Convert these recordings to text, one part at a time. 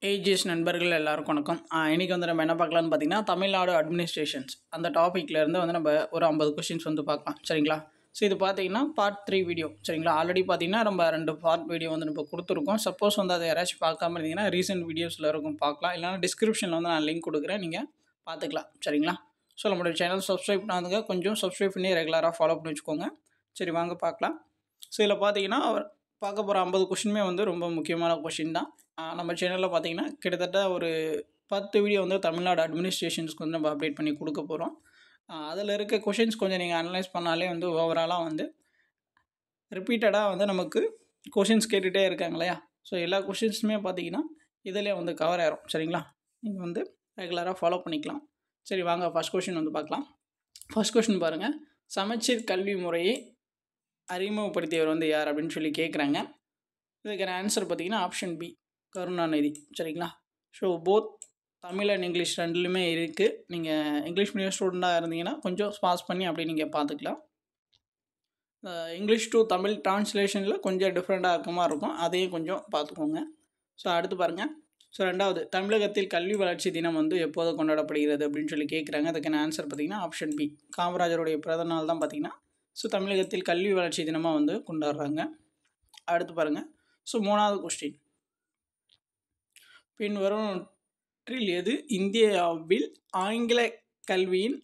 AGS நண்பர்கள் எல்லாருக்கும் வணக்கம். இன்றைக்கி வந்து நம்ம என்ன பார்க்கலான்னு பார்த்தீங்கன்னா, தமிழ்நாடு அட்மினிஸ்ட்ரேஷன்ஸ் அந்த டாப்பிக்லேருந்து வந்து நம்ம ஒரு 50 கொஷின்ஸ் வந்து பார்க்கலாம். சரிங்களா? ஸோ இது பார்த்தீங்கன்னா பார்ட் 3 வீடியோ. சரிங்களா? ஆல்ரெடி பார்த்தீங்கன்னா நம்ம 2 பார்ட் வீடியோ வந்து நம்ம கொடுத்துருக்கோம். சப்போஸ் வந்து அதை யாராச்சும் பார்க்காம இருந்தீங்கன்னா ரீசெண்ட் வீடியோஸில் இருக்கும் பார்க்கலாம். இல்லைனா டிஸ்கிரிப்ஷனில் வந்து நான் லிங்க் கொடுக்குறேன், நீங்கள் பார்த்துக்கலாம். சரிங்களா? ஸோ நம்மளுடைய சேனல் சப்ஸ்கிரைப் பண்ணாதுங்க, கொஞ்சம் சப்ஸ்கிரைப் பண்ணி ரெகுலராக ஃபாலோ பண்ணி வச்சுக்கோங்க. சரி, வாங்க பார்க்கலாம். ஸோ இதில் பார்த்தீங்கன்னா பார்க்க போகிற 50 கொஷினுமே வந்து ரொம்ப முக்கியமான கொஷின் தான். நம்ம சேனலில் பார்த்தீங்கன்னா கிட்டத்தட்ட ஒரு 10 வீடியோ வந்து தமிழ்நாடு அட்மினிஸ்ட்ரேஷன்ஸ்க்கு வந்து நம்ம அப்டேட் பண்ணி கொடுக்க போகிறோம். அதில் இருக்க கொஷின்ஸ் கொஞ்சம் நீங்கள் அனலைஸ் பண்ணாலே வந்து ஓவராலாக வந்து ரிப்பீட்டடாக வந்து நமக்கு கொஷின்ஸ் கேட்டுகிட்டே இருக்காங்க இல்லையா? ஸோ எல்லா கொஷின்ஸுமே பார்த்தீங்கன்னா இதிலே வந்து கவர் ஆயிரும். சரிங்களா? நீங்கள் வந்து ரெகுலராக ஃபாலோ பண்ணிக்கலாம். சரி, வாங்க ஃபஸ்ட் கொஷின் வந்து பார்க்கலாம். ஃபஸ்ட் கொஷின் பாருங்கள். சமச்சீர் கல்வி முறையை அறிமுகப்படுத்தியவர் வந்து யார் அப்படின்னு சொல்லி கேட்குறாங்க. இதுக்கான ஆன்சர் பார்த்தீங்கன்னா ஆப்ஷன் பி, கருணாநிதி. சரிங்களா? So both Tamil and English ரெண்டுலையுமே இருக்குது. நீங்கள் இங்கிலீஷ் மீடியம் ஸ்டூடெண்ட்டாக இருந்தீங்கன்னா கொஞ்சம் பாஸ் பண்ணி அப்படி நீங்கள் பார்த்துக்கலாம். இங்கிலீஷ் டு தமிழ் டிரான்ஸ்லேஷனில் கொஞ்சம் டிஃப்ரெண்ட்டாக இருக்க மாதிரி இருக்கும், அதையும் கொஞ்சம் பார்த்துக்கோங்க. ஸோ அடுத்து பாருங்கள். ஸோ ரெண்டாவது, தமிழகத்தில் கல்வி வளர்ச்சி தினம் வந்து எப்போது கொண்டாடப்படுகிறது அப்படின்னு சொல்லி கேட்குறாங்க. அதுக்கான ஆன்சர் பார்த்தீங்கன்னா ஆப்ஷன் பி, காமராஜருடைய பிறந்த நாள் தான் பார்த்தீங்கன்னா ஸோ தமிழகத்தில் கல்வி வளர்ச்சி தினமாக வந்து கொண்டாடுறாங்க. அடுத்து பாருங்கள். ஸோ மூணாவது கொஸ்டின், பின்வருவற்றில் எது இந்தியாவில் ஆங்கில கல்வியின்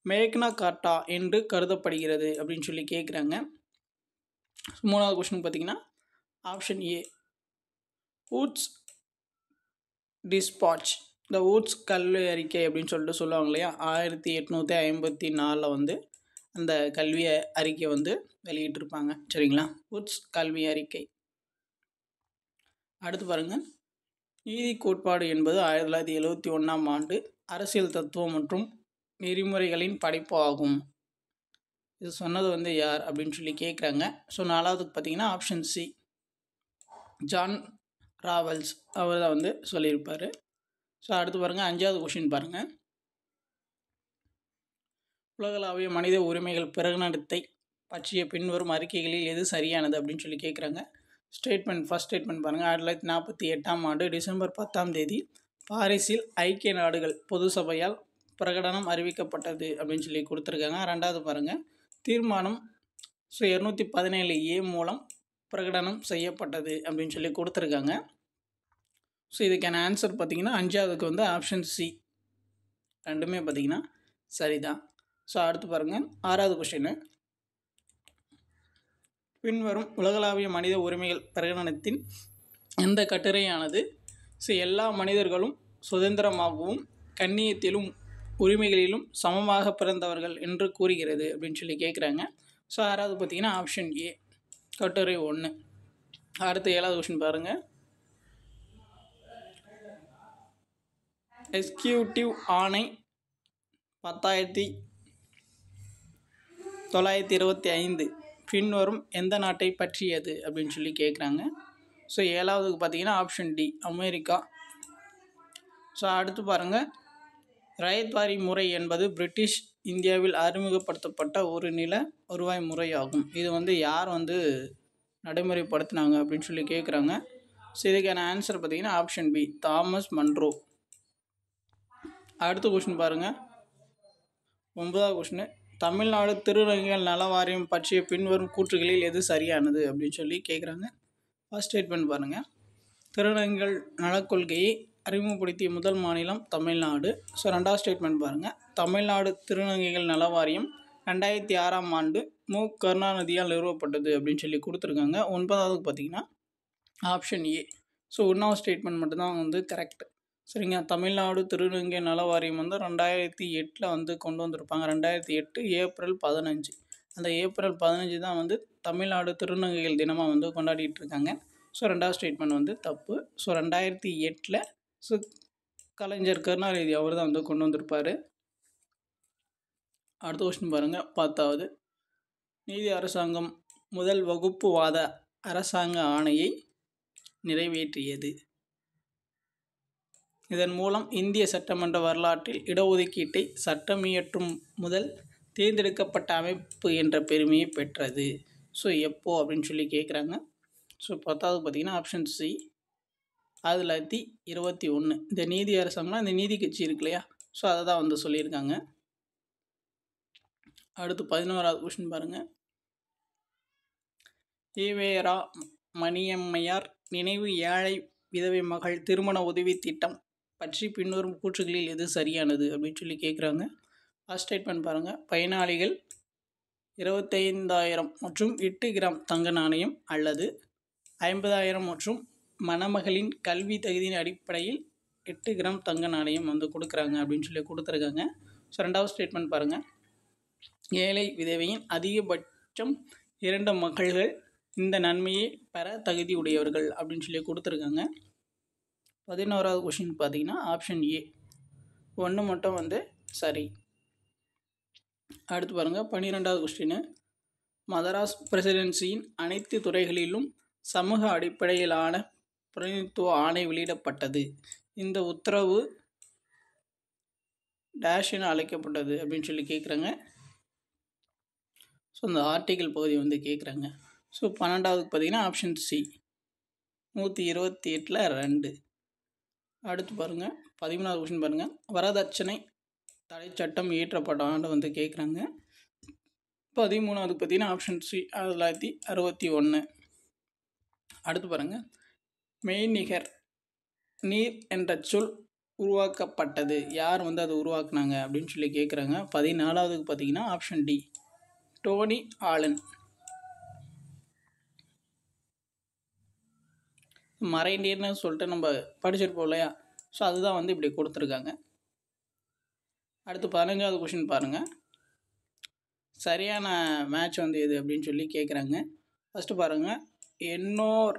மேக்னா கார்ட்டா என்று கருதப்படுகிறது அப்படின்னு சொல்லி கேட்குறாங்க. மூணாவது கொஸ்டின் பார்த்தீங்கன்னா ஆப்ஷன் ஏ, வூட்ஸ் டிஸ்பாட்ச். இந்த வூட்ஸ் கல்வி அறிக்கை அப்படின்னு சொல்லிட்டு சொல்லுவாங்க இல்லையா? 1854 வந்து அந்த கல்வி அறிக்கை வந்து வெளியிட்டிருப்பாங்க. சரிங்களா? வூட்ஸ் கல்வி அறிக்கை. அடுத்து பாருங்கள். நீதி கோட்பாடு என்பது 1971ஆம் ஆண்டு அரசியல் தத்துவம் மற்றும் நெறிமுறைகளின் படைப்பு ஆகும். இது சொன்னது வந்து யார் அப்படின்னு சொல்லி கேட்குறாங்க. ஸோ நாலாவதுக்கு பார்த்தீங்கன்னா ஆப்ஷன் சி, ஜான் ராவல்ஸ் அவர் தான் வந்து சொல்லியிருப்பார். ஸோ அடுத்து பாருங்கள். அஞ்சாவது கொஷின் பாருங்கள். உலகளாவிய மனித உரிமைகள் பிரகடனத்தை பற்றிய பின்வரும் அறிக்கைகளில் எது சரியானது அப்படின்னு சொல்லி கேட்குறாங்க. ஃபர்ஸ்ட் ஸ்டேட்மெண்ட் பாருங்கள். 1948ஆம் ஆண்டு டிசம்பர் 10ஆம் தேதி பாரிஸில் ஐக்கிய நாடுகள் பொது சபையால் பிரகடனம் அறிவிக்கப்பட்டது அப்படின்னு சொல்லி கொடுத்துருக்காங்க. ரெண்டாவது பாருங்கள். தீர்மானம் 217A மூலம் பிரகடனம் செய்யப்பட்டது அப்படின்னு சொல்லி கொடுத்துருக்காங்க. ஸோ இதுக்கான ஆன்சர் பார்த்திங்கன்னா அஞ்சாவதுக்கு வந்து ஆப்ஷன் சி, ரெண்டுமே பார்த்திங்கன்னா சரிதான். ஸோ அடுத்து பாருங்கள். ஆறாவது கொஸ்டின், பின்வரும் உலகளாவிய மனித உரிமைகள் பிரகடனத்தின் எந்த கட்டுரையானது எல்லா மனிதர்களும் சுதந்திரமாகவும் கண்ணியத்திலும் உரிமைகளிலும் சமமாக பிறந்தவர்கள் என்று கூறுகிறது அப்படின்னு சொல்லி கேட்குறாங்க. ஸோ ஆறாவது பார்த்திங்கன்னா ஆப்ஷன் ஏ, கட்டுரை 1. அடுத்து ஏழாவது கொஸ்டின் பாருங்கள். எக்ஸிக்யூட்டிவ் ஆணை 10,925 பின்வரும் எந்த நாட்டை பற்றியது அப்படின்னு சொல்லி கேட்குறாங்க. ஸோ ஏழாவதுக்கு பார்த்தீங்கன்னா ஆப்ஷன் டி, அமெரிக்கா. ஸோ அடுத்து பாருங்கள். ரயத்வாரி முறை என்பது பிரிட்டிஷ் இந்தியாவில் அறிமுகப்படுத்தப்பட்ட ஒரு நில வருவாய் முறையாகும். இது வந்து யார் வந்து நடைமுறைப்படுத்தினாங்க அப்படின்னு சொல்லி கேட்குறாங்க. ஸோ இதுக்கான ஆன்சர் பார்த்தீங்கன்னா ஆப்ஷன் பி, தாமஸ் மன்ரோ. அடுத்த கொஸ்டின் பாருங்கள். 9வது கொஸ்டின், தமிழ்நாடு திருநங்கைகள் நல வாரியம் பற்றிய பின்வரும் கூற்றுகளில் எது சரியானது அப்படின்னு சொல்லி கேட்குறாங்க. ஃபர்ஸ்ட் ஸ்டேட்மெண்ட் பாருங்கள். திருநங்கைகள் நலக்கொள்கையை அறிமுகப்படுத்திய முதல் மாநிலம் தமிழ்நாடு. ஸோ ரெண்டாவது ஸ்டேட்மெண்ட் பாருங்கள். தமிழ்நாடு திருநங்கைகள் நல வாரியம் 2006ஆம் ஆண்டு மு. கருணாநிதியால் நிறுவப்பட்டது அப்படின்னு சொல்லி கொடுத்துருக்காங்க. 9வதுக்கு பார்த்தீங்கன்னா ஆப்ஷன் ஏ. ஸோ 1வது ஸ்டேட்மெண்ட் மட்டும்தான் வந்து கரெக்ட். சரிங்க. தமிழ்நாடு திருநங்கை நல வாரியம் வந்து 2008 வந்து கொண்டு வந்திருப்பாங்க. 2008 ஏப்ரல் 15. அந்த ஏப்ரல் 15 தான் வந்து தமிழ்நாடு திருநங்கைகள் தினமாக வந்து கொண்டாடிட்டு இருக்காங்க. ஸோ 2வது ஸ்டேட்மெண்ட் வந்து தப்பு. ஸோ 2008 ஸோ கலைஞர் கருணாநிதி அவர் தான் வந்து கொண்டு வந்திருப்பார். அடுத்த கொஸ்டின் பாருங்கள். 10வது, நீதி அரசாங்கம் முதல் வகுப்புவாத அரசாங்க ஆணையை நிறைவேற்றியது. இதன் மூலம் இந்திய சட்டமன்ற வரலாற்றில் இடஒதுக்கீட்டை சட்டமியற்றும் முதல் தேர்ந்தெடுக்கப்பட்ட அமைப்பு என்ற பெருமையை பெற்றது. ஸோ எப்போ அப்படின்னு சொல்லி கேட்குறாங்க. ஸோ 10வது பார்த்திங்கன்னா ஆப்ஷன் சி, 1921. இந்த நீதி அரசம்னா இந்த நீதி கட்சி இருக்கு இல்லையா, ஸோ அதை தான் வந்து சொல்லியிருக்காங்க. அடுத்து 11வது கொஸ்டின் பாருங்கள். ஈவேரா மணியம்மையார் நினைவு ஏழை விதவை மகள் திருமண உதவி திட்டம் பற்றி பின்வரும் கூற்றுகளில் எது சரியானது அப்படின்னு சொல்லி கேட்குறாங்க. ஃபர்ஸ்ட் ஸ்டேட்மெண்ட் பாருங்கள். பயனாளிகள் 25,000 மற்றும் 8 கிராம் தங்க நாணயம் அல்லது 50,000 மற்றும் மணமகளின் கல்வி தகுதியின் அடிப்படையில் 8 கிராம் தங்க நாணயம் வந்து கொடுக்குறாங்க அப்படின்னு சொல்லி கொடுத்துருக்காங்க. ஸோ 2வது ஸ்டேட்மெண்ட் பாருங்கள். ஏழை விதவையின் அதிகபட்சம் 2 மகள்கள் இந்த நன்மையை பெற தகுதி உடையவர்கள் அப்படின்னு சொல்லி கொடுத்துருக்காங்க. 11வது கொஷின் பார்த்தீங்கன்னா ஆப்ஷன் ஏ 1 மட்டும் வந்து சரி. அடுத்து பாருங்கள். 12வது கொஸ்டின். மதராஸ் பிரசிடென்சியின் அனைத்து துறைகளிலும் சமூக அடிப்படையிலான பிரதிநிதித்துவ ஆணை வெளியிடப்பட்டது. இந்த உத்தரவு டேஷ் என அழைக்கப்பட்டது அப்படின்னு சொல்லி கேட்குறாங்க. ஸோ இந்த ஆர்டிகிள் பகுதி வந்து கேட்குறாங்க. ஸோ 12வது பார்த்தீங்கன்னா ஆப்ஷன் சி 128ல் 2. அடுத்து பாருங்கள். 13வது கொஸ்டின் பாருங்கள். வரதட்சணை தடை சட்டம் இயற்றப்பட்ட ஆண்டு வந்து கேட்குறாங்க. 13வது பார்த்தீங்கன்னா ஆப்ஷன் சி 1961. அடுத்து பாருங்கள். மெய்நிகர் நீர் என்ற சொல் உருவாக்கப்பட்டது. யார் வந்து அதை உருவாக்குனாங்க அப்படின்னு சொல்லி கேட்குறாங்க. 14வதுக்கு பார்த்தீங்கன்னா ஆப்ஷன் டி டோனி ஆலன். மறைநீர்னு சொல்லிட்டு நம்ம படிச்சிருப்போம் இல்லையா, ஸோ அதுதான் வந்து இப்படி கொடுத்துருக்காங்க. அடுத்து 15வது கொஷின் பாருங்கள். சரியான மேட்ச் வந்து எது அப்படின்னு சொல்லி கேட்குறாங்க. ஃபஸ்ட்டு பாருங்கள். எண்ணூர்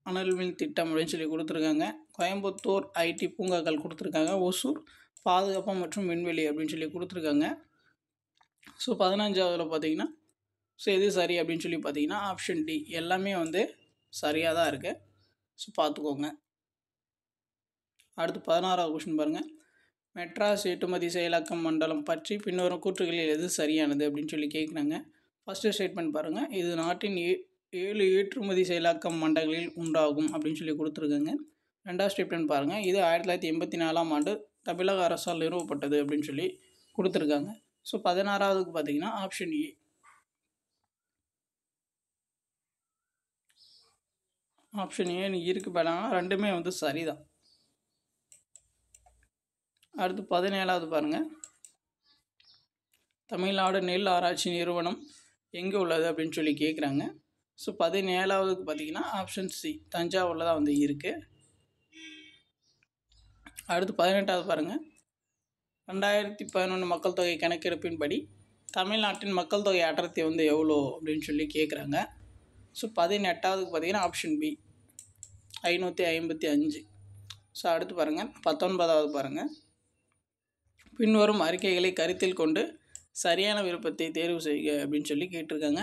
அனல்மின் திட்டம் அப்படின்னு சொல்லி கொடுத்துருக்காங்க. கோயம்புத்தூர் ஐடி பூங்காக்கள் கொடுத்துருக்காங்க. ஒசூர் பாதுகாப்பு மற்றும் விண்வெளி அப்படின்னு சொல்லி கொடுத்துருக்காங்க. ஸோ 15வதுல பார்த்தீங்கன்னா ஸோ எது சரி அப்படின்னு சொல்லி பார்த்தீங்கன்னா ஆப்ஷன் டி எல்லாமே வந்து சரியாக தான் இருக்குது. ஸோ பார்த்துக்கோங்க. அடுத்து 16வது கொஷின் பாருங்கள். மெட்ராஸ் ஏற்றுமதி செயலாக்கம் மண்டலம் பற்றி பின்வரும் கூற்றுகளில் எது சரியானது அப்படின்னு சொல்லி கேட்குறாங்க. ஃபஸ்ட்டு ஸ்டேட்மெண்ட் பாருங்கள். இது நாட்டின் 7 ஏற்றுமதி செயலாக்கம் மண்டலங்களில் உண்டாகும் அப்படின்னு சொல்லி கொடுத்துருக்காங்க. 2வது ஸ்டேட்மெண்ட் பாருங்கள். இது 1984ஆம் ஆண்டு தமிழக அரசால் நிறுவப்பட்டது அப்படின்னு சொல்லி கொடுத்துருக்காங்க. ஸோ 16வதுக்கு பார்த்தீங்கன்னா ஆப்ஷன் ஏ இருக்குது பேடானா ரெண்டுமே வந்து சரிதான். அடுத்து 17வது பாருங்கள். தமிழ்நாடு நெல் ஆராய்ச்சி நிறுவனம் எங்கே உள்ளது அப்படின்னு சொல்லி கேட்குறாங்க. ஸோ 17வதுக்கு பார்த்தீங்கன்னா ஆப்ஷன் சி தஞ்சாவூரில் தான் வந்து இருக்குது. அடுத்து 18வது பாருங்கள். 2011 மக்கள் தொகை கணக்கெடுப்பின்படி தமிழ்நாட்டின் மக்கள் தொகை அடர்த்தி வந்து எவ்வளோ அப்படின்னு சொல்லி கேட்குறாங்க. ஸோ 18வதுக்கு பார்த்தீங்கன்னா ஆப்ஷன் பி 555. ஸோ அடுத்து பாருங்கள். 19வது பாருங்கள். பின்வரும் அறிக்கைகளை கருத்தில் கொண்டு சரியான விருப்பத்தை தேர்வு செய்க அப்படின்னு சொல்லி கேட்டிருக்காங்க.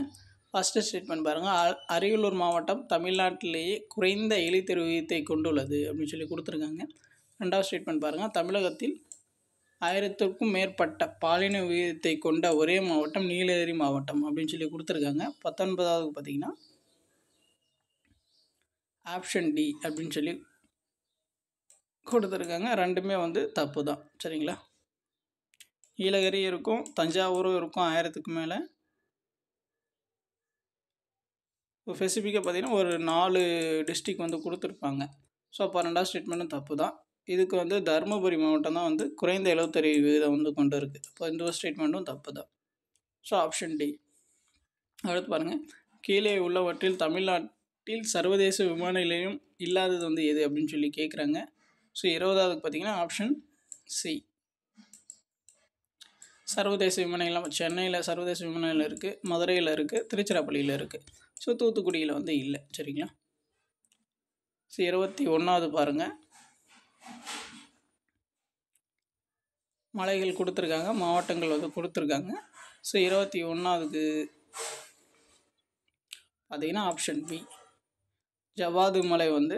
ஃபஸ்ட்டு ஸ்டேட்மெண்ட் பாருங்கள். அரியலூர் மாவட்டம் தமிழ்நாட்டிலேயே குறைந்த இலைத்தெரு விகிதத்தை கொண்டுள்ளது அப்படின்னு சொல்லி கொடுத்துருக்காங்க. 2வது ஸ்டேட்மெண்ட் பாருங்கள். தமிழகத்தில் 1000க்கும் மேற்பட்ட பாலின விகிதத்தை கொண்ட ஒரே மாவட்டம் நீலகிரி மாவட்டம் அப்படின்னு சொல்லி கொடுத்துருக்காங்க. 19வது பார்த்திங்கன்னா ஆப்ஷன் டி அப்படின்னு சொல்லி கொடுத்துருக்காங்க. ரெண்டுமே வந்து தப்பு தான். சரிங்களா. நீலகிரி இருக்கும், தஞ்சாவூரும் இருக்கும் 1000க்கு மேலே. இப்போ ஸ்பெசிஃபிக்காக பார்த்திங்கன்னா ஒரு 4 டிஸ்ட்ரிக் வந்து கொடுத்துருப்பாங்க. ஸோ அப்போ 2வது ஸ்டேட்மெண்ட்டும் தப்பு தான். இதுக்கு வந்து தருமபுரி மாவட்டம் தான் வந்து குறைந்த இலவத்தறி விகிதம் வந்து கொண்டு இருக்குது. அப்போ இந்த ஸ்டேட்மெண்ட்டும் தப்பு தான். So option D. அடுத்து பாருங்கள். கீழே உள்ளவற்றில் தமிழ்நாட்டில் சர்வதேச விமான நிலையம் இல்லாதது வந்து எது அப்படின்னு சொல்லி கேட்குறாங்க. ஸோ 20வதுக்கு பார்த்திங்கன்னா ஆப்ஷன் சி சர்வதேச விமான நிலையம் சென்னையில் சர்வதேச விமான நிலையம் இருக்குது, மதுரையில் இருக்குது, திருச்சிராப்பள்ளியில் இருக்குது. ஸோ தூத்துக்குடியில் வந்து இல்லை. சரிங்களா. ஸோ 21வது பாருங்கள். மலைகள் கொடுத்துருக்காங்க, மாவட்டங்கள் வந்து கொடுத்துருக்காங்க. ஸோ 21வதுக்கு பார்த்திங்கன்னா ஆப்ஷன் பி ஜவ்வாது மலை வந்து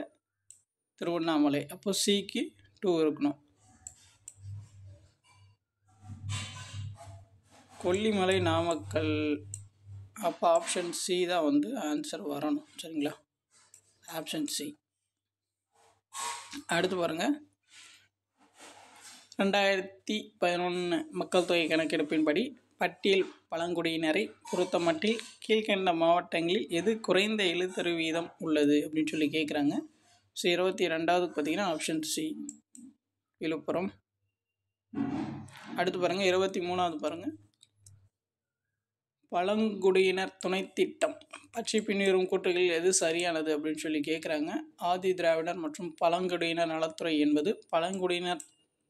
திருவண்ணாமலை. அப்போ சிக்கு 2 இருக்கணும். கொல்லிமலை நாமக்கல். அப்போ ஆப்ஷன் சி தான் வந்து ஆன்சர் வரணும். சரிங்களா. Option C. அடுத்து பாருங்கள், 2011 மக்கள் தொகை கணக்கெடுப்பின்படி பட்டியல் பழங்குடியினரை பொறுத்தமட்டில் கீழ்கண்ட மாவட்டங்களில் எது குறைந்த எழுத்தறிவு வீதம் உள்ளது அப்படின்னு சொல்லி கேட்குறாங்க. ஸோ 22வது பார்த்தீங்கன்னா ஆப்ஷன் சி விழுப்புரம். அடுத்து பாருங்கள், 23வது பாருங்கள், பழங்குடியினர் துணை திட்டம் பற்றி பின்வரும் கூற்றுகளில் எது சரியானது அப்படின்னு சொல்லி கேட்குறாங்க. ஆதி திராவிடர் மற்றும் பழங்குடியினர் நலத்துறை என்பது பழங்குடியினர்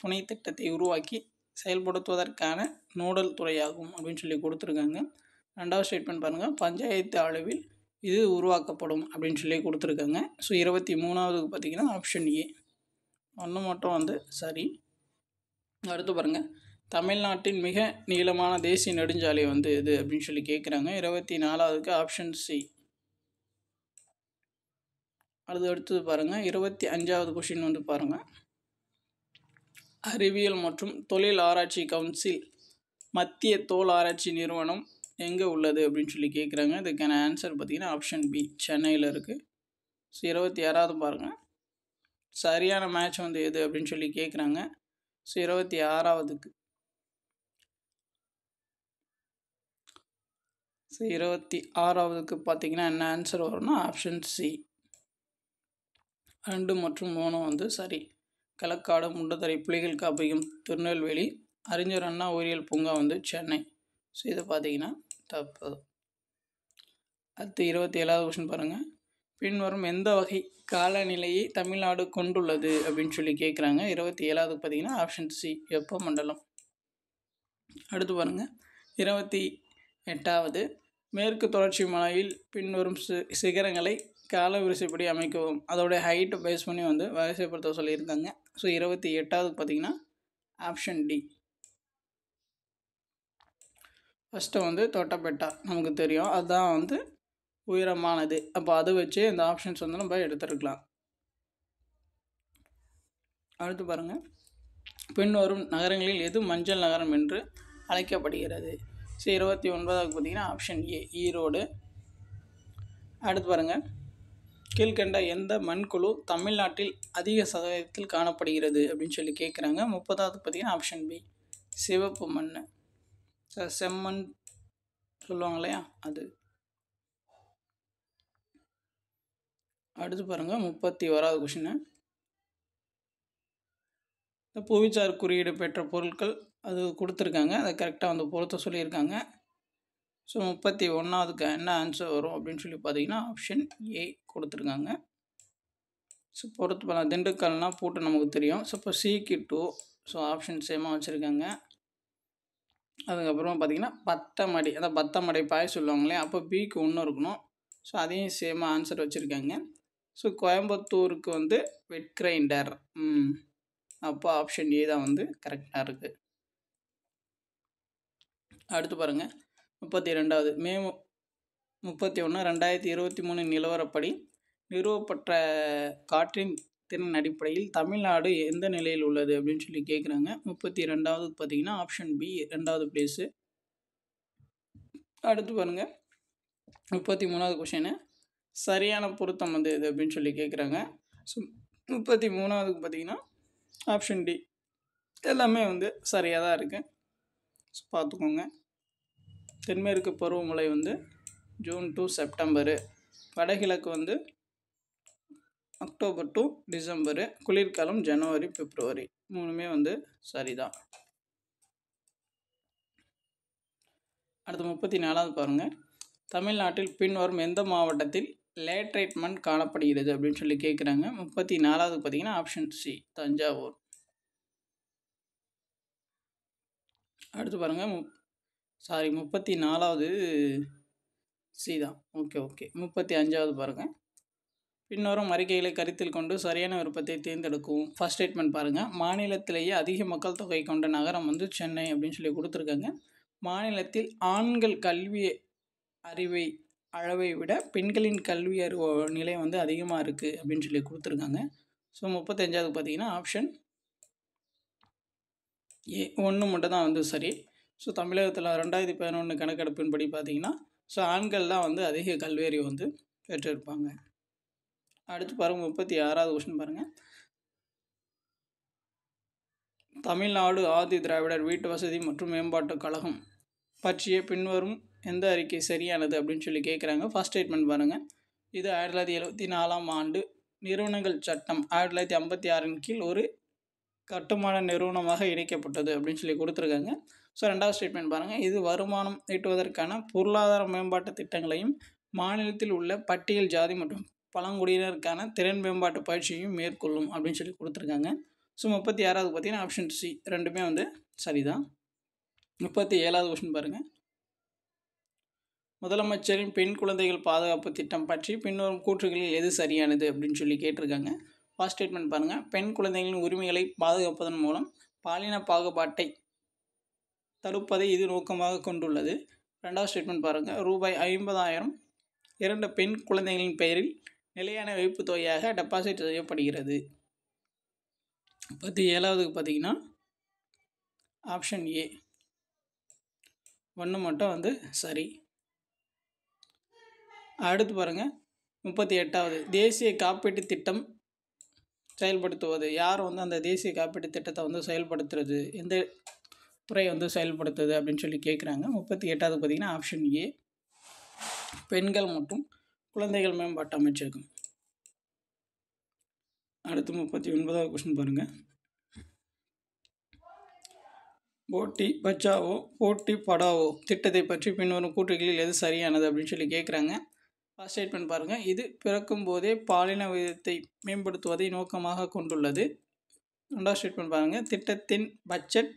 துணை திட்டத்தை உருவாக்கி செயல்படுத்துவதற்கான நோடல் துறையாகும் அப்படின்னு சொல்லி கொடுத்துருக்காங்க. 2வது ஸ்டேட்மெண்ட் பாருங்கள், பஞ்சாயத்து அளவில் இது உருவாக்கப்படும் அப்படின்னு சொல்லி கொடுத்துருக்காங்க. ஸோ 23வது பார்த்திங்கன்னா ஆப்ஷன் ஏ ஒன்று மட்டும் வந்து சரி. அடுத்து பாருங்கள், தமிழ்நாட்டின் மிக நீளமான தேசிய நெடுஞ்சாலை வந்து எது அப்படின்னு சொல்லி கேட்குறாங்க. 24வதுக்கு ஆப்ஷன் சி. அடுத்தது பாருங்கள், 25வது கொஷின் வந்து பாருங்கள், அறிவியல் மற்றும் தொழில் ஆராய்ச்சி கவுன்சில் மத்திய தோல் ஆராய்ச்சி நிறுவனம் எங்கே உள்ளது அப்படின்னு சொல்லி கேட்குறாங்க. இதுக்கான ஆன்சர் பார்த்திங்கன்னா ஆப்ஷன் பி சென்னையில் இருக்குது. ஸோ 26வது பாருங்கள், சரியான மேட்ச் வந்து எது அப்படின்னு சொல்லி கேட்குறாங்க. ஸோ 26வதுக்கு பார்த்திங்கன்னா என்ன ஆன்சர் வரும்னா ஆப்ஷன் சி 2 மற்றும் 3 வந்து சரி. களக்காடு முண்டத்தரை புலிகள் காப்பகம் திருநெல்வேலி, அறிஞர் அண்ணா உயிரியல் பூங்கா வந்து சென்னை. ஸோ இதை பார்த்திங்கன்னா தப்பு. அடுத்து 27வது கொஸ்டின் பாருங்கள், பின்வரும் எந்த வகை காலநிலையை தமிழ்நாடு கொண்டுள்ளது அப்படின்னு சொல்லி கேட்குறாங்க. 27வது பார்த்திங்கன்னா ஆப்ஷன் சி வெப்பமண்டலம். அடுத்து பாருங்கள், 28வது மேற்கு தொடர்ச்சி மலையில் பின்வரும் சிகரங்களை கால வரிசைப்படி அமைக்கவும். அதோடைய ஹைட்டை பேஸ் பண்ணி வந்து வரிசைப்படுத்த சொல்லியிருக்காங்க. ஸோ 28வது பார்த்திங்கன்னா ஆப்ஷன் டி. ஃபஸ்ட்டு வந்து தொட்டபெட்டா நமக்கு தெரியும், அதுதான் வந்து உயரமானது. அப்போ அதை வச்சு இந்த ஆப்ஷன்ஸ் வந்து நம்ம எடுத்துருக்கலாம். அடுத்து பாருங்கள், பின்வரும் நகரங்களில் எது மஞ்சள் நகரம் என்று அழைக்கப்படுகிறது. ஸோ 29வது பார்த்திங்கன்னா ஆப்ஷன் ஏ ஈரோடு. அடுத்து பாருங்கள், கீழ்கண்ட எந்த மண்குழு தமிழ்நாட்டில் அதிக சதவீதத்தில் காணப்படுகிறது அப்படின்னு சொல்லி கேட்குறாங்க. 30வது பார்த்திங்கன்னா ஆப்ஷன் பி சிவப்பு மண், செம்மண் சொல்லுவாங்க இல்லையா அது. அடுத்து பாருங்கள், 31வது கொஷின், இந்த புவிசார் குறியீடு பெற்ற பொருட்கள் அது கொடுத்துருக்காங்க, அதை கரெக்டாக வந்து பொறுத்த சொல்லியிருக்காங்க. ஸோ 31வதுக்கு என்ன ஆன்சர் வரும் அப்படின்னு சொல்லி பார்த்தீங்கன்னா ஆப்ஷன் ஏ கொடுத்துருக்காங்க. ஸோ பொறுத்து பண்ண திண்டுக்கல்னால் பூட்டு நமக்கு தெரியும். ஸோ இப்போ சிக்கு 2, ஸோ ஆப்ஷன் சேமாக வச்சுருக்காங்க. அதுக்கப்புறம் பார்த்திங்கன்னா பத்தமடை, அதான் பத்தமடை பாய் சொல்லுவாங்களே, அப்போ பிக்கு 1 இருக்கணும். ஸோ அதையும் சேமாக ஆன்சர் வச்சுருக்காங்க. ஸோ கோயம்புத்தூருக்கு வந்து வெட் கிரைண்டர், அப்போ ஆப்ஷன் ஏ தான் வந்து கரெக்டாக இருக்குது. அடுத்து பாருங்கள், 32வது மே 31, 2023 நிலவரப்படி நிறுவப்பட்ட காற்றின் திறன் அடிப்படையில் தமிழ்நாடு எந்த நிலையில் உள்ளது அப்படின்னு சொல்லி கேட்குறாங்க. 32வது பார்த்திங்கன்னா ஆப்ஷன் பி 2வது பிளேஸு. அடுத்து பாருங்கள், 33வது கொஷினு சரியான பொருத்தம் வந்து எது அப்படின்னு சொல்லி கேட்குறாங்க. ஸோ 33வது பார்த்திங்கன்னா ஆப்ஷன் டி எல்லாமே வந்து சரியாக தான் இருக்குது. ஸோ பார்த்துக்கோங்க. தென்மேற்கு பருவமழை வந்து ஜூன் டு செப்டம்பரு, வடகிழக்கு வந்து அக்டோபர் டு டிசம்பரு, குளிர்காலம் ஜனவரி பிப்ரவரி, 3மே வந்து சரிதான். அடுத்து 34வது பாருங்கள், தமிழ்நாட்டில் பின்வரும் எந்த மாவட்டத்தில் லேட்ரைட் மண் காணப்படுகிறது அப்படின்னு சொல்லி கேட்குறாங்க. 34வது பார்த்திங்கன்னா ஆப்ஷன் சி தஞ்சாவூர். அடுத்து பாருங்கள், 34வது சி தான். ஓகே 35வது பாருங்கள், பின்வரும் அறிக்கைகளை கருத்தில் கொண்டு சரியான விருப்பத்தை தேர்ந்தெடுக்கும். ஃபர்ஸ்ட் ஸ்டேட்மெண்ட் பாருங்கள், மாநிலத்திலேயே அதிக மக்கள் தொகை கொண்ட நகரம் வந்து சென்னை அப்படின்னு சொல்லி கொடுத்துருக்காங்க. மாநிலத்தில் ஆண்கள் கல்வி அளவை விட பெண்களின் கல்வி அறிவு நிலை வந்து அதிகமாக இருக்குது அப்படின்னு சொல்லி கொடுத்துருக்காங்க. ஸோ 35வது பார்த்திங்கன்னா ஆப்ஷன் ஏ 1 மட்டும் தான் வந்து சரி. ஸோ தமிழகத்தில் 2011 கணக்கெடுப்பின்படி பார்த்திங்கன்னா ஸோ ஆண்கள் தான் வந்து அதிக கல்வியறிவு வந்து பெற்றிருப்பாங்க. அடுத்து பாருங்கள், 36வது கொஸ்டின் பாருங்கள், தமிழ்நாடு ஆதி திராவிடர் வீட்டு வசதி மற்றும் மேம்பாட்டுக் கழகம் பற்றிய பின்வரும் எந்த அறிக்கை சரியானது அப்படின்னு சொல்லி கேட்குறாங்க. ஃபர்ஸ்ட் ஸ்டேட்மெண்ட் பாருங்கள். இது 1974ஆம் ஆண்டு நிறுவனங்கள் சட்டம் 1956 கீழ் ஒரு கட்டுமான நிறுவனமாக இணைக்கப்பட்டது அப்படின்னு சொல்லி கொடுத்துருக்காங்க. ஸோ ரெண்டாவது ஸ்டேட்மெண்ட் பாருங்கள். இது வருமானம் ஈட்டுவதற்கான பொருளாதார மேம்பாட்டு திட்டங்களையும் மாநிலத்தில் உள்ள பட்டியல் ஜாதி மற்றும் பழங்குடியினருக்கான திறன் மேம்பாட்டு பயிற்சியையும் மேற்கொள்ளும் அப்படின்னு சொல்லி கொடுத்துருக்காங்க. ஸோ 36வது பார்த்தீங்கன்னா ஆப்ஷன் சி ரெண்டுமே சரிதான். 37வது கொஸ்டின் பாருங்கள். முதலமைச்சரின் பெண் குழந்தைகள் பாதுகாப்பு திட்டம் பற்றி பின்வரும் கூற்றுகளில் எது சரியானது அப்படின்னு சொல்லி கேட்டிருக்காங்க. ஃபர்ஸ்ட் ஸ்டேட்மெண்ட் பாருங்கள். பெண் குழந்தைகளின் உரிமைகளை பாதுகாப்பதன் மூலம் பாலின பாகுபாட்டை தடுப்பதை இது நோக்கமாக கொண்டுள்ளது. ரெண்டாவது ஸ்டேட்மெண்ட் பாருங்கள். ரூபாய் 50,000 2 பெண் குழந்தைகளின் பெயரில் நிலையான வைப்பு தொகையாக டெபாசிட் செய்யப்படுகிறது. 37வதுக்கு பார்த்தீங்கன்னா ஆப்ஷன் ஏ 1 மட்டும் சரி. அடுத்து பாருங்கள். 38வது தேசிய காப்பீட்டு திட்டம் செயல்படுத்துவது யார் அந்த தேசிய காப்பீட்டு திட்டத்தை செயல்படுத்துறது எந்த துறை செயல்படுத்துது அப்படின்னு சொல்லி கேட்குறாங்க. 38வது பார்த்தீங்கன்னா ஆப்ஷன் ஏ பெண்கள் மற்றும் குழந்தைகள் மேம்பாட்டு அமைச்சகம். அடுத்து 39வது கொஸ்டின் பாருங்கள். போட்டி பச்சாவோ போட்டி படாவோ திட்டத்தை பற்றி பின்வரும் கூற்றுகளில் எது சரியானது அப்படின்னு சொல்லி கேட்குறாங்க. ஃபர்ஸ்ட் ஸ்டேட்மெண்ட் பாருங்கள். இது பிறக்கும் போதே பாலின விகிதத்தை மேம்படுத்துவதை நோக்கமாக கொண்டுள்ளது. ரெண்டாவது ஸ்டேட்மெண்ட் பாருங்கள். திட்டத்தின் பட்ஜெட்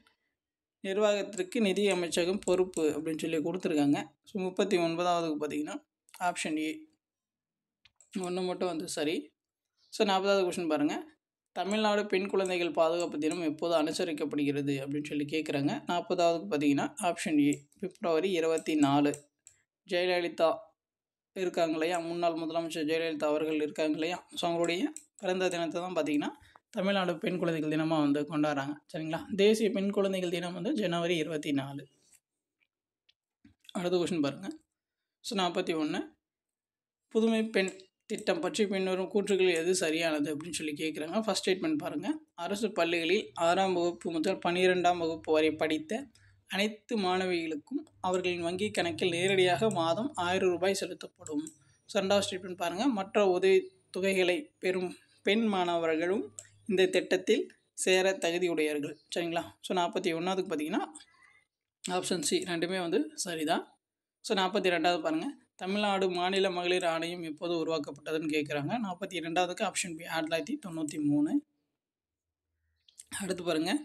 நிர்வாகத்திற்கு நிதி அமைச்சகம் பொறுப்பு அப்படின்னு சொல்லி கொடுத்துருக்காங்க. ஸோ 39வதுக்கு பார்த்தீங்கன்னா ஆப்ஷன் ஏ 1 மட்டும் சரி. ஸோ 40வது கொஸ்டின் பாருங்கள். தமிழ்நாடு பெண் குழந்தைகள் பாதுகாப்பு தினம் எப்போது அனுசரிக்கப்படுகிறது அப்படின்னு சொல்லி கேட்குறாங்க. 40வதுக்கு பார்த்தீங்கன்னா ஆப்ஷன் ஏ பிப்ரவரி 24. ஜெயலலிதா இருக்காங்க இல்லையா, முன்னாள் முதலமைச்சர் ஜெயலலிதா அவர்கள் இருக்காங்க இல்லையா, ஸோ அவங்களுடைய பிறந்த தினத்தை தான் பார்த்திங்கன்னா தமிழ்நாடு பெண் குழந்தைகள் தினமாக கொண்டாடுறாங்க. சரிங்களா. தேசிய பெண் குழந்தைகள் தினம் ஜனவரி 24. அடுத்த கொஸ்டின் பாருங்கள். ஸோ 41 புதுமை பெண் திட்டம் பற்றி பின்வரும் கூற்றுகளில் எது சரியானது அப்படின்னு சொல்லி கேட்குறாங்க. ஃபர்ஸ்ட் ஸ்டேட்மெண்ட் பாருங்கள். அரசு பள்ளிகளில் 6ஆம் வகுப்பு முதல் 12ஆம் வகுப்பு வரை படித்த அனைத்து மாணவிகளுக்கும் அவர்களின் வங்கி கணக்கில் நேரடியாக மாதம் 1000 ரூபாய் செலுத்தப்படும். ஸோ ரெண்டாவது ஸ்டேட்மெண்ட் பாருங்கள். மற்ற உதவி தொகைகளை பெறும் பெண் மாணவர்களும் இந்த திட்டத்தில் சேர தகுதியுடையவர்கள். சரிங்களா. ஸோ 41க்கு பார்த்தீங்கன்னா ஆப்ஷன் சி ரெண்டுமே சரிதான். ஸோ 42வது பாருங்கள். தமிழ்நாடு மாநில மகளிர் ஆணையம் எப்போது உருவாக்கப்பட்டதுன்னு கேட்குறாங்க. 42வதுக்கு ஆப்ஷன் பி 1993. அடுத்து பாருங்கள்.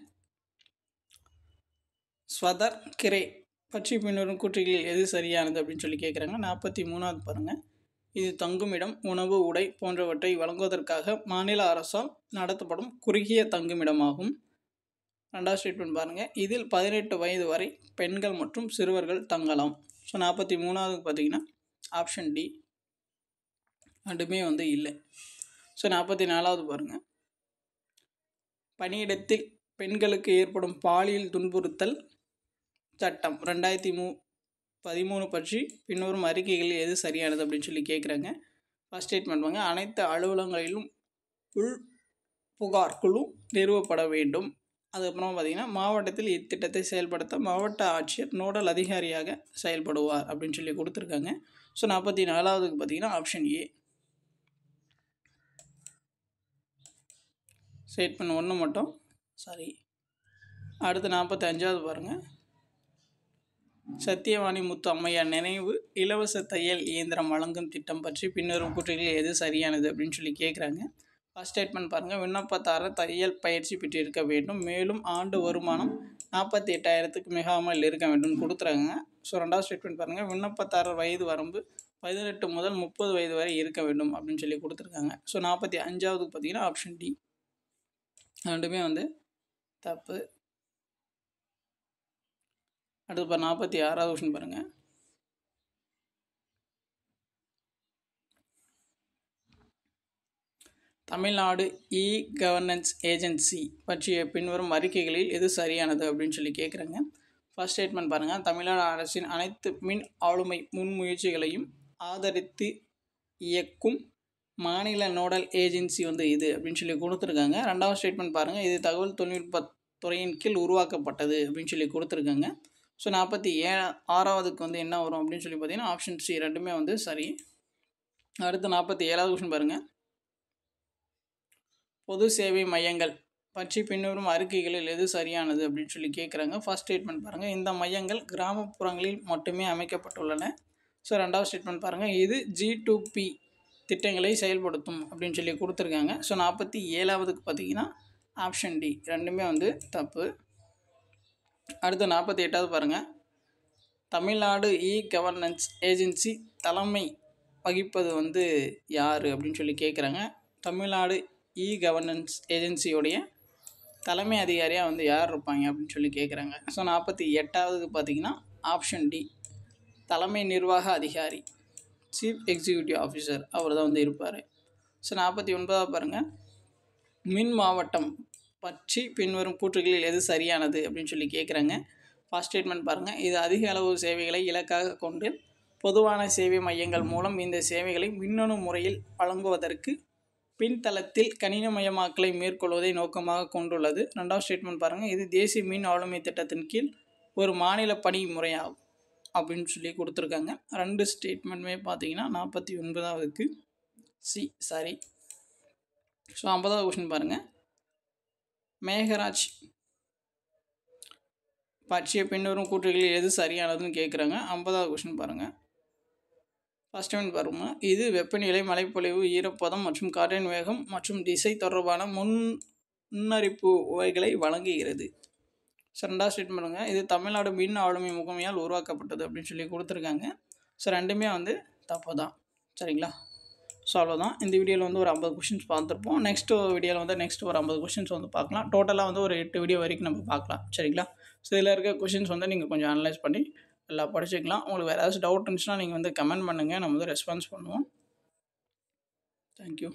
ஸ்வதர் கிரே பற்றி பின்வரும் கூற்றுகளில் எது சரியானது அப்படின்னு சொல்லி கேட்குறாங்க. 43வது பாருங்கள். இது தங்குமிடம் உணவு உடை போன்றவற்றை வழங்குவதற்காக மாநில அரசால் நடத்தப்படும் குறுகிய தங்குமிடமாகும். ரெண்டாவது ஸ்டேட்மெண்ட் பாருங்கள். இதில் 18 வயது வரை பெண்கள் மற்றும் சிறுவர்கள் தங்கலாம். ஸோ 43வதுக்கு பார்த்தீங்கன்னா ஆப்ஷன் டி ரெண்டுமே இல்லை. ஸோ 44வது பாருங்கள். பணியிடத்தில் பெண்களுக்கு ஏற்படும் பாலியல் துன்புறுத்தல் சட்டம் 2013 பற்றி பின்வரும் அறிக்கைகளில் எது சரியானது அப்படின்னு சொல்லி கேட்குறாங்க. ஃபர்ஸ்ட் ஸ்டேட்மெண்ட் வாங்க. அனைத்து அலுவலகங்களிலும் உள் புகார் குழு நிறுவப்பட வேண்டும். அதுக்கப்புறம் பார்த்திங்கன்னா மாவட்டத்தில் இத்திட்டத்தை செயல்படுத்த மாவட்ட ஆட்சியர் நோடல் அதிகாரியாக செயல்படுவார் அப்படின்னு சொல்லி கொடுத்துருக்காங்க. ஸோ 44வதுக்கு பார்த்திங்கன்னா ஆப்ஷன் ஏ ஸ்டேட்மெண்ட் 1 மட்டும் சரி. அடுத்து 45வது பாருங்கள். சத்தியவாணி முத்து அம்மையார் நினைவு இலவச தையல் இயந்திரம் வழங்கும் திட்டம் பற்றி பின்வரும் கூற்றுகளில் எது சரியானது அப்படின்னு சொல்லி கேட்குறாங்க. ஃபர்ஸ்ட் ஸ்டேட்மெண்ட் பாருங்கள். விண்ணப்பதாரர் தையல் பயிற்சி பெற்றிருக்க வேண்டும். மேலும் ஆண்டு வருமானம் 48,000க்கு மிகாமல் இருக்க வேண்டும் கொடுத்துறாங்க. ஸோ ரெண்டாவது ஸ்டேட்மெண்ட் பாருங்கள். விண்ணப்பதாரர் வயது வரம்பு 18 முதல் 30 வயது வரை இருக்க வேண்டும் அப்படின்னு சொல்லி கொடுத்துருக்காங்க. ஸோ 45வதுக்கு பார்த்தீங்கன்னா ஆப்ஷன் டி ரெண்டுமே தப்பு. அடுத்து 46வது கொஸ்டின் பாருங்கள். தமிழ்நாடு இ கவர்னன்ஸ் ஏஜென்சி பற்றிய பின்வரும் அறிக்கைகளில் எது சரியானது அப்படின்னு சொல்லி கேட்குறாங்க. ஃபர்ஸ்ட் ஸ்டேட்மெண்ட் பாருங்கள். தமிழ்நாடு அரசின் அனைத்து மின் ஆளுமை முன்முயற்சிகளையும் ஆதரித்து இயக்கும் மாநில நோடல் ஏஜென்சி இது அப்படின்னு சொல்லி கொடுத்துருக்காங்க. ரெண்டாவது ஸ்டேட்மெண்ட் பாருங்கள். இது தகவல் தொழில்நுட்ப துறையின் கீழ் உருவாக்கப்பட்டது அப்படின்னு சொல்லி கொடுத்துருக்காங்க. ஸோ 46வதுக்கு வந்து என்ன வரும் அப்படின்னு சொல்லி பார்த்தீங்கன்னா ஆப்ஷன் சி ரெண்டுமே வந்து சரி. அடுத்து 47வது கொஸ்டின் பாருங்கள். பொது சேவை மையங்கள் பற்றி பின்வரும் அறிக்கைகளில் எது சரியானது அப்படின்னு சொல்லி கேட்குறாங்க. ஃபர்ஸ்ட் ஸ்டேட்மெண்ட் பாருங்கள், இந்த மையங்கள் கிராமப்புறங்களில் மட்டுமே அமைக்கப்பட்டுள்ளன. ஸோ 2வது ஸ்டேட்மெண்ட் பாருங்கள், இது G2P திட்டங்களை செயல்படுத்தும் அப்படின்னு சொல்லி கொடுத்துருக்காங்க. ஸோ 47வதுக்கு பார்த்தீங்கன்னா ஆப்ஷன் டி ரெண்டுமே வந்து தப்பு. அடுத்து 48வது பாருங்கள், தமிழ்நாடு கவர்னன்ஸ் ஏஜென்சி தலைமை வகிப்பது வந்து யார் அப்படின்னு சொல்லி கேட்குறாங்க. தமிழ்நாடு கவர்னன்ஸ் ஏஜென்சியோடைய தலைமை அதிகாரியாக வந்து யார் இருப்பாங்க அப்படின்னு சொல்லி கேட்குறாங்க. ஸோ 48வதுக்கு பார்த்தீங்கன்னா ஆப்ஷன் டி தலைமை நிர்வாக அதிகாரி சீஃப் எக்ஸிக்யூட்டிவ் ஆஃபீஸர் அவர் தான் வந்து இருப்பார். ஸோ 49வது பாருங்கள், மின் மாவட்டம் பற்றி பின்வரும் கூற்றுகளில் எது சரியானது அப்படின்னு சொல்லி கேட்குறாங்க. ஃபர்ஸ்ட் ஸ்டேட்மெண்ட் பாருங்கள், இது அதிக அளவு சேவைகளை இலக்காக கொண்டு பொதுவான சேவை மையங்கள் மூலம் இந்த சேவைகளை மின்னணு முறையில் வழங்குவதற்கு பின்தளத்தில் கணினமயமாக்கலை மேற்கொள்வதை நோக்கமாக கொண்டுள்ளது. 2வது ஸ்டேட்மெண்ட் பாருங்கள், இது தேசிய மின் ஆளுமை திட்டத்தின் கீழ் ஒரு மாநில பணி முறையாகும் அப்படின்னு சொல்லி கொடுத்துருக்காங்க. 2 ஸ்டேட்மெண்ட்டுமே பார்த்தீங்கன்னா 49வதுக்கு சி சாரி. ஸோ 50வது கொஸ்டின் பாருங்கள், மேகராஜ் பற்றிய பின்வரும் கூற்றுகளில் எது சரியானதுன்னு கேட்குறாங்க. 50வது கொஸ்டின் பாருங்கள். ஃபர்ஸ்ட் ஒன் பாருங்கள், இது வெப்பநிலை, மழைப்பொழிவு, ஈரப்பதம் மற்றும் காற்றின் வேகம் மற்றும் திசை தொடர்பான முன்னறிவிப்புகளை வழங்குகிறது. ஸோ 2வது ஸ்டேட்மெண்ட் பாருங்கள், இது தமிழ்நாடு மின் ஆளுமை முகமையால் உருவாக்கப்பட்டது அப்படின்னு சொல்லி கொடுத்துருக்காங்க. ஸோ ரெண்டுமே வந்து தப்பு தான். சரிங்களா? ஸோ அவ்வளோதான். இந்த வீடியோவில் வந்து ஒரு 50 கொஷின்ஸ் பார்த்துருப்போம். நெக்ஸ்ட் வீடியோவில் வந்து ஒரு 50 கொஷின்ஸ் வந்து பார்க்கலாம். டோட்டலாக வந்து ஒரு 8 வீடியோ வரைக்கும் நம்ம பார்க்கலாம். சரிங்களா? ஸோ இதில் இருக்க கொஷின்ஸ் வந்து நீங்கள் கொஞ்சம் அனலைஸ் பண்ணி எல்லாம் படிச்சுக்கலாம். உங்களுக்கு வேறு ஏதாச்சும் டவுட் இருந்துச்சுன்னா நீங்கள் வந்து கமெண்ட் பண்ணுங்கள், நம்ம வந்து ரெஸ்பான்ஸ் பண்ணுவோம். தேங்க்யூ.